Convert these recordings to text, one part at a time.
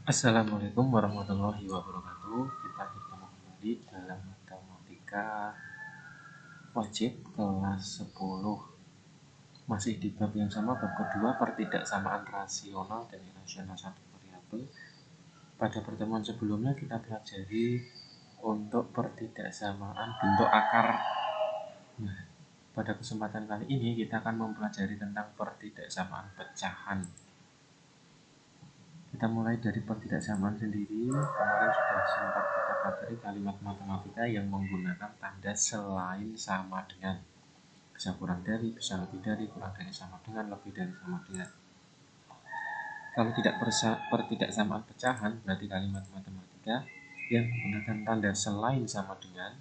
Assalamualaikum warahmatullahi wabarakatuh. Kita bertemu kembali dalam matematika wajib kelas 10. Masih di bab yang sama, bab kedua, pertidaksamaan rasional dan irasional satu variabel. Pada pertemuan sebelumnya kita pelajari untuk pertidaksamaan bentuk akar. Nah, pada kesempatan kali ini kita akan mempelajari tentang pertidaksamaan pecahan. Kita mulai dari pertidaksamaan sendiri. Kemarin sudah sempat kita pelajari kalimat matematika yang menggunakan tanda selain sama dengan. Bisa kurang dari, bisa lebih dari, kurang dari sama dengan, lebih dari sama dengan. Kalau tidak pertidaksamaan pecahan, berarti kalimat matematika yang menggunakan tanda selain sama dengan,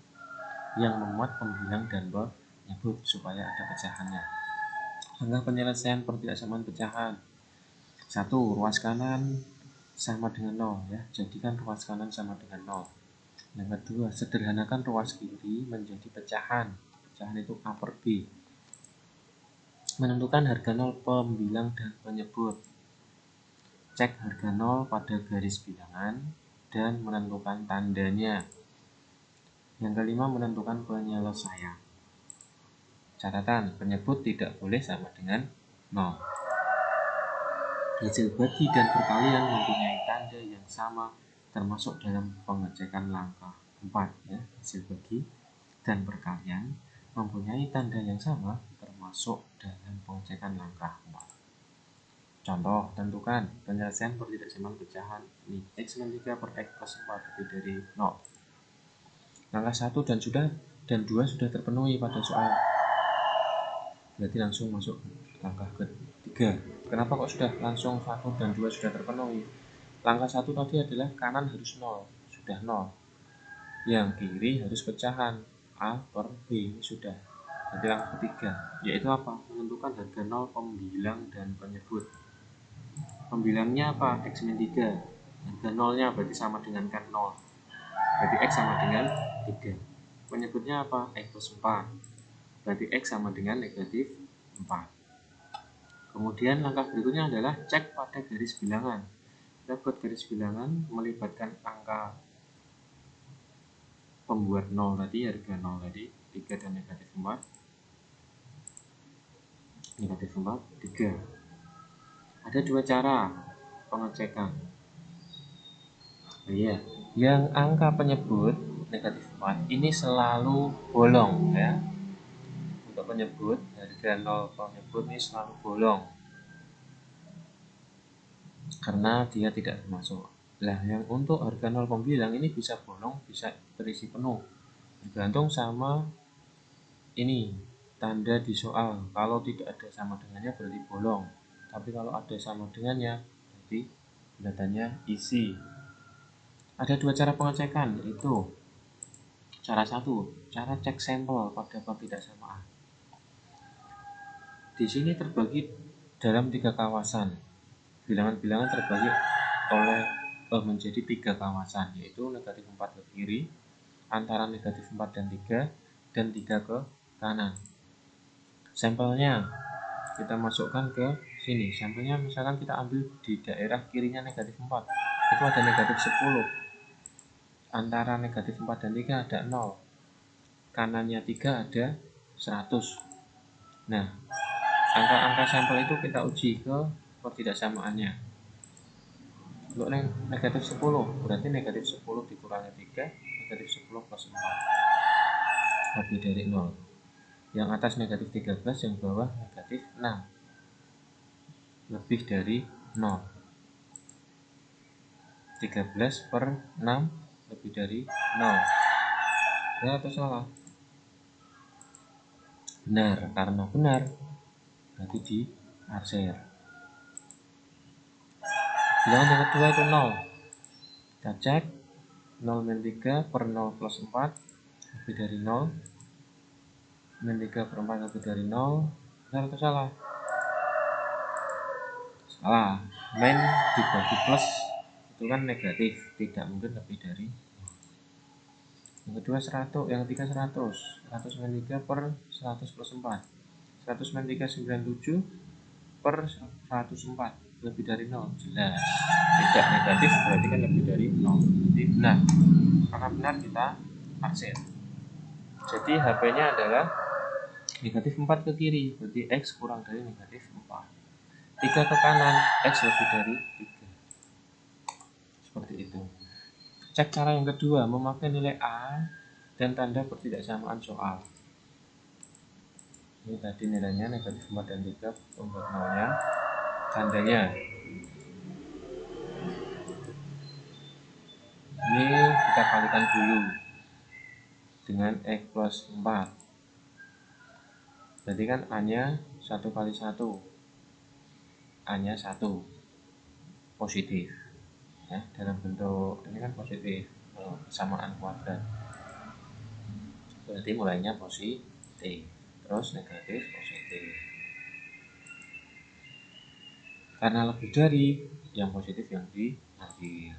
yang memuat pembilang dan penyebut supaya ada pecahannya. Langkah penyelesaian pertidaksamaan pecahan. 1. Ruas kanan sama dengan 0 ya. Jadikan ruas kanan sama dengan 0. Yang kedua, sederhanakan ruas kiri menjadi pecahan. Pecahan itu A per B. Menentukan harga 0 pembilang dan penyebut. Cek harga 0 pada garis bilangan dan menentukan tandanya. Yang kelima, menentukan penyelesaian. Catatan, penyebut tidak boleh sama dengan 0. Hasil bagi dan perkalian mempunyai tanda yang sama termasuk dalam pengecekan langkah 4 ya. Hasil bagi dan perkalian mempunyai tanda yang sama termasuk dalam pengecekan langkah 4. Contoh, tentukan penyelesaian pertidaksamaan pecahan ini X-3 per X plus 4 lebih dari 0. Langkah 1 dan 2 sudah terpenuhi pada soal. Berarti langsung masuk langkah ketiga. Kenapa kok sudah langsung 1 dan 2 sudah terpenuhi? Langkah 1 tadi adalah kanan harus 0, sudah 0. Yang kiri harus pecahan A per B, ini sudah. Berarti langkah ketiga, yaitu apa? Menentukan harga 0 pembilang dan penyebut. Pembilangnya apa? X-3. Harga 0-nya berarti sama dengan kan 0. Berarti X sama dengan 3. Penyebutnya apa? X plus 4. Berarti X sama dengan negatif 4. Kemudian langkah berikutnya adalah cek pada garis bilangan. Kita buat garis bilangan melibatkan angka pembuat 0 tadi, harga 0 tadi, 3 dan negatif 4. Negatif 4, 3. Ada dua cara pengecekan. Iya, yang angka penyebut negatif 4 ini selalu bolong ya. Untuk penyebut harga 0 penyebut ini selalu bolong karena dia tidak termasuk. Nah, yang untuk harga 0 pembilang ini bisa bolong, bisa terisi penuh. Tergantung sama ini tanda di soal. Kalau tidak ada sama dengannya berarti bolong. Tapi kalau ada sama dengannya berarti datanya isi. Ada dua cara pengecekan, yaitu cara satu, cara cek sampel pada pertidaksamaan. Di sini terbagi dalam 3 kawasan. Bilangan-bilangan terbagi menjadi 3 kawasan, yaitu negatif 4 ke kiri, antara negatif 4 dan 3, dan 3 ke kanan. Sampelnya kita masukkan ke sini. Sampelnya misalkan kita ambil di daerah kirinya negatif 4, itu ada negatif 10. Antara negatif 4 dan 3 ada 0. Kanannya 3 ada 100. Nah, angka-angka sampel itu kita uji ke pertidaksamaannya. Untuk negatif 10 berarti negatif 10 dikurangi 3, negatif 10 plus 4 lebih dari 0. Yang atas negatif 13, yang bawah negatif 6 lebih dari 0. 13 per 6 lebih dari 0. Benar atau salah? Benar, karena benar berarti di arsir. Bilangan yang kedua itu 0. Kita cek 0 min 3 per 0 plus 4 lebih dari 0. Min 3 per 4 lebih dari 0. Benar atau salah? Salah. Min dibagi plus itu kan negatif, tidak mungkin lebih dari 0. Yang kedua 100, yang ketiga 100. 100 min 3 per 100 plus 4. 100 min 3 97 per 104. lebih dari 0? Jelas. Tidak negatif berarti kan lebih dari 0. Jadi benar. Karena benar kita arsir. Jadi HP-nya adalah negatif 4 ke kiri, berarti X kurang dari negatif 4. 3 ke kanan, X lebih dari 3. Seperti itu. Cek cara yang kedua, memakai nilai A dan tanda pertidaksamaan soal. Ini tadi nilainya negatif 4 dan 3, untuk nolnya, tandanya. Ini kita kalikan dulu dengan X plus 4. Berarti kan A-nya 1 kali 1. A-nya 1. Positif. Ya, dalam bentuk ini kan positif, persamaan kuadrat. Berarti mulainya positif, terus negatif, positif. Karena lebih dari yang positif yang diambil.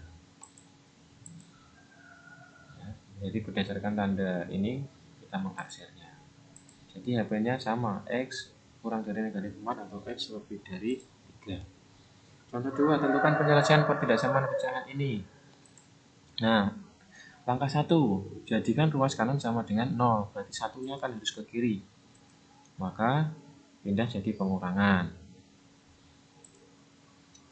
Ya, jadi berdasarkan tanda ini kita mengarsirnya. Jadi HP-nya sama, X kurang dari negatif 4 atau X lebih dari 3. Contoh 2, tentukan penyelesaian pertidaksamaan pecahan ini. Nah, langkah 1, jadikan ruas kanan sama dengan 0, berarti satunya kan harus ke kiri. Maka pindah jadi pengurangan.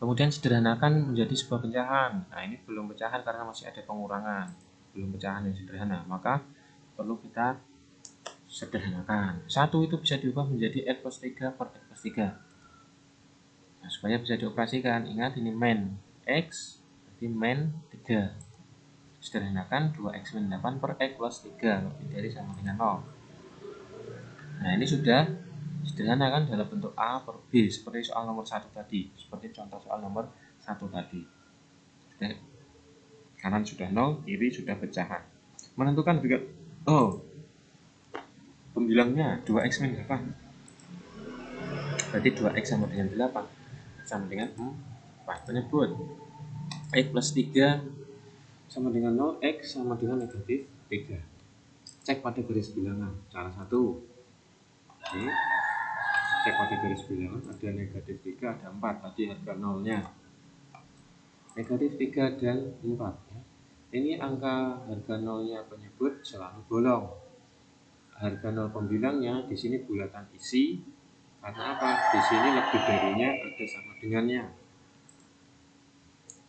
Kemudian sederhanakan menjadi sebuah pecahan. Nah, ini belum pecahan karena masih ada pengurangan, belum pecahan yang sederhana. Maka perlu kita sederhanakan. 1 itu bisa diubah menjadi X plus 3 per X plus 3. Nah, supaya bisa dioperasikan, ingat ini min X, berarti min 3. Sederhanakan 2X min 8 per X plus 3, lebih dari sama dengan 0. Nah, ini sudah sederhana kan dalam bentuk A per B, seperti soal nomor 1 tadi, seperti contoh soal nomor 1 tadi. Kanan sudah 0, kiri sudah pecahan. Menentukan juga, pembilangnya 2X min 8. Berarti 2X sama dengan 8, sama dengan 4. Menyebut X plus 3 sama dengan 0, X sama dengan negatif 3. Cek pada garis bilangan. Cara 1. Oke. Cek pada garis bilangan, ada negatif 3, ada 4. Tadi harga 0-nya. Negatif 3 dan 4. Ya. Ini angka harga 0-nya penyebut selalu bolong. Harga 0 pembilangnya di sini bulatan isi. Karena apa? Di sini lebih darinya ada sama dengannya.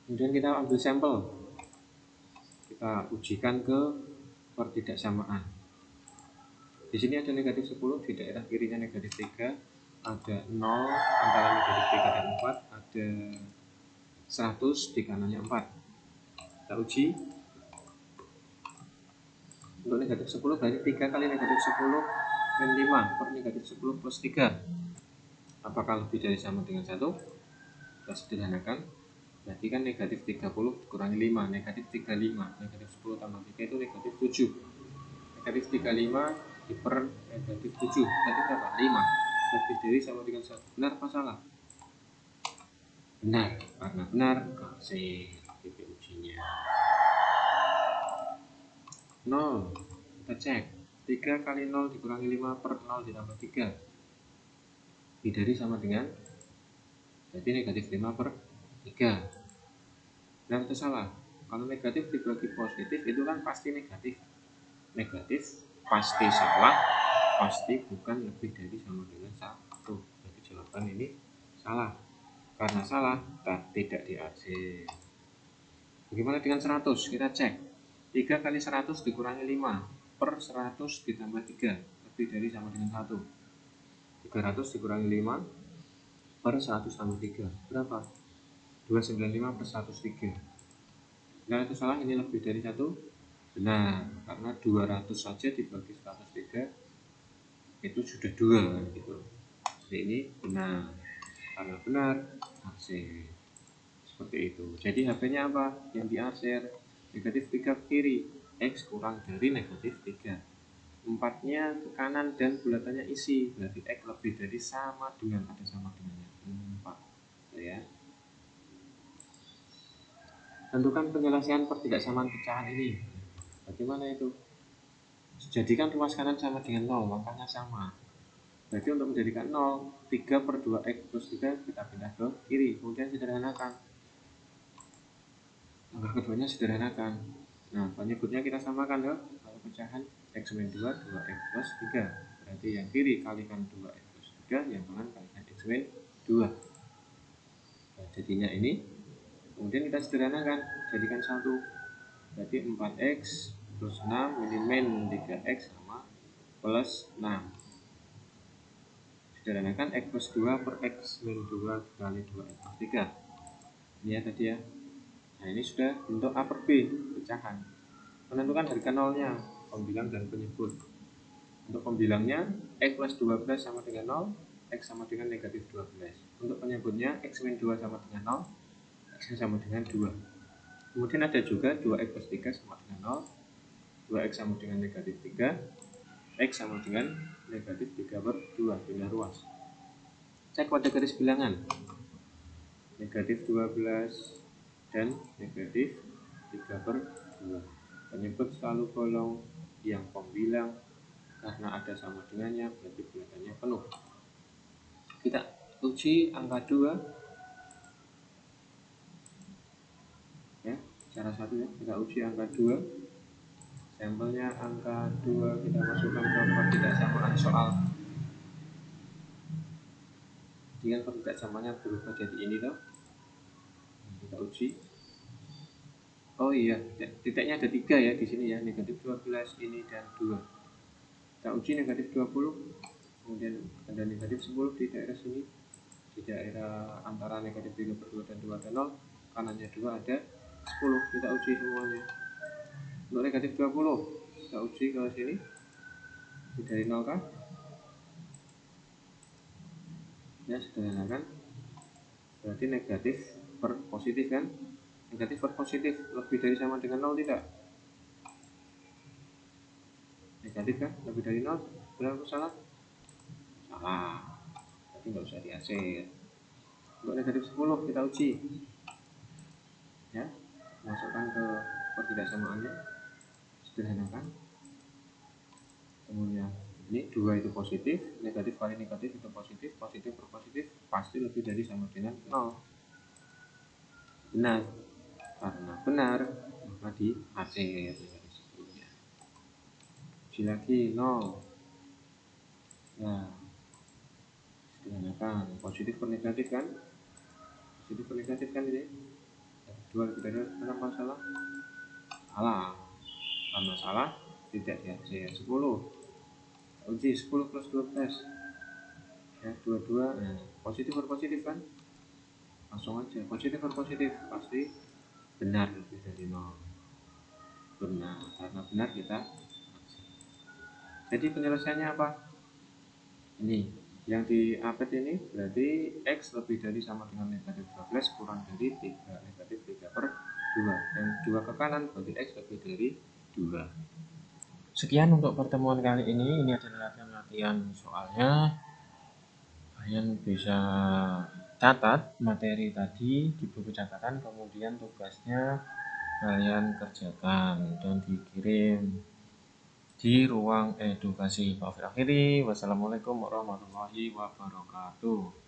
Kemudian kita ambil sampel. Kita ujikan ke pertidaksamaan. Di sini ada negatif 10, di daerah kirinya negatif 3, ada 0 antara negatif 3 dan 4, ada 100 di kanannya 4. Kita uji. Untuk negatif 10 berarti 3 kali negatif 10 min 5 per negatif 10 plus 3. Apakah lebih dari sama dengan 1? Kita sederhanakan. Berarti kan negatif 30 dikurangi 5, negatif 35. Negatif 10 tambah 3 itu negatif 7. Negatif 35 diper negatif 7. Berarti berapa? 5. Lebih dari sama dengan 1. Benar apa salah? Benar. Karena benar, C titik ujinya. 0. Kita cek. 3 kali 0 dikurangi 5 per 0 ditambah 3. Lebih dari sama dengan, berarti negatif 5 per 3. Benar atau salah? Kalau negatif dibagi positif itu kan pasti negatif. Negatif pasti salah, pasti bukan lebih dari sama dengan 1. Jadi jawaban ini salah. Karena salah, tidak diarsir. Bagaimana dengan 100? Kita cek. 3 kali 100 dikurangi 5 per 100 ditambah 3. Lebih dari sama dengan 1. 300 dikurangi 5 per 100 tambah 3. Berapa? 295 per 103. Benar itu salah, ini lebih dari 1? Benar, karena 200 saja dibagi 103 itu sudah 2 gitu. Jadi ini benar. Karena benar, arsir. Seperti itu. Jadi HP-nya apa? Yang diarsir negatif 3 ke kiri, X kurang dari negatif 3. 4-nya ke kanan dan bulatannya isi, berarti X lebih dari sama dengan, ada sama dengannya 4. Ya. Tentukan penyelesaian pertidaksamaan pecahan ini. Bagaimana itu? Jadikan ruas kanan sama dengan 0, langkahnya sama. Berarti untuk menjadikan 0, 3 per 2x plus 3 kita pindah ke kiri, kemudian sederhanakan. Langkah keduanya sederhanakan. Nah, penyebutnya kita samakan ya. Kalau pecahan x min 2, 2x plus 3. Berarti yang kiri kalikan 2x plus 3, yang kanan kalikan x min 2. Nah, jadinya ini. Kemudian kita sederhanakan, jadikan 1. Berarti 4x plus 6 ini min 3x sama plus 6. Sederhanakan x plus 2 per x min 2 dikali 2x plus 3. Ini ya tadi ya. Nah, ini sudah bentuk A per B, pecahan. Menentukan harga nolnya, pembilang dan penyebut. Untuk pembilangnya, x plus 12 sama dengan 0, x sama dengan negatif 12. Untuk penyebutnya, x min 2 sama dengan 0, x sama dengan 2. Kemudian ada juga 2x plus 3 sama dengan 0, 2x sama dengan negatif 3, x sama dengan negatif 3 per 2, bilah ruas. Cek pada garis bilangan, negatif 12 dan negatif 3 per 2. Penyebut selalu bolong, yang pembilang karena ada sama dengannya berarti bilangannya penuh. Kita uji angka 2 ya, cara satu ya, kita uji angka 2. Sampelnya angka 2 kita masukkan ke pertidaksamaan soal. Dengan pertidaksamannya berubah jadi ini loh. Kita uji. Oh iya, titiknya ada 3 ya di sini ya, negatif 12 ini dan 2. Kita uji negatif 20, kemudian ada negatif 10 di daerah sini, di daerah antara negatif 3 per 2 dan 2 ada 0, kanannya 2 ada 10. Kita uji semuanya. Untuk negatif 20 kita uji ke sini, dari 0 kan ya, sederhanakan. Berarti negatif per positif kan, negatif per positif lebih dari sama dengan 0 tidak? Negatif kan, lebih dari 0, benar atau salah? Salah, berarti nggak usah dihasil. Untuk negatif 10 kita uji ya, masukkan ke pertidaksamaannya, sederhanakan. Kemudian ini 2 itu positif, negatif kali negatif itu positif, positif per positif pasti lebih dari sama dengan 0. Benar, karena benar maka dihasil. Uji lagi 0. Nah, sederhanakan, positif per negatif kan, positif per negatif kan ini 2 lebih dari benar apa salah? Salah, karena salah tidak dihasil. 10 uji 10 plus 12 ya, 22. Nah, positif per positif kan, langsung aja positif per positif pasti benar lebih dari 0. Benar, karena benar kita. Jadi penyelesaiannya apa? Ini yang di update ini berarti x lebih dari sama dengan negatif 12 kurang dari 3, negatif 3 per 2, dan 2 ke kanan berarti x lebih dari 2. Sekian untuk pertemuan kali ini. Ini adalah latihan soalnya. Kalian bisa catat materi tadi di buku catatan, kemudian tugasnya kalian kerjakan dan dikirim di ruang edukasi. Wassalamualaikum warahmatullahi wabarakatuh.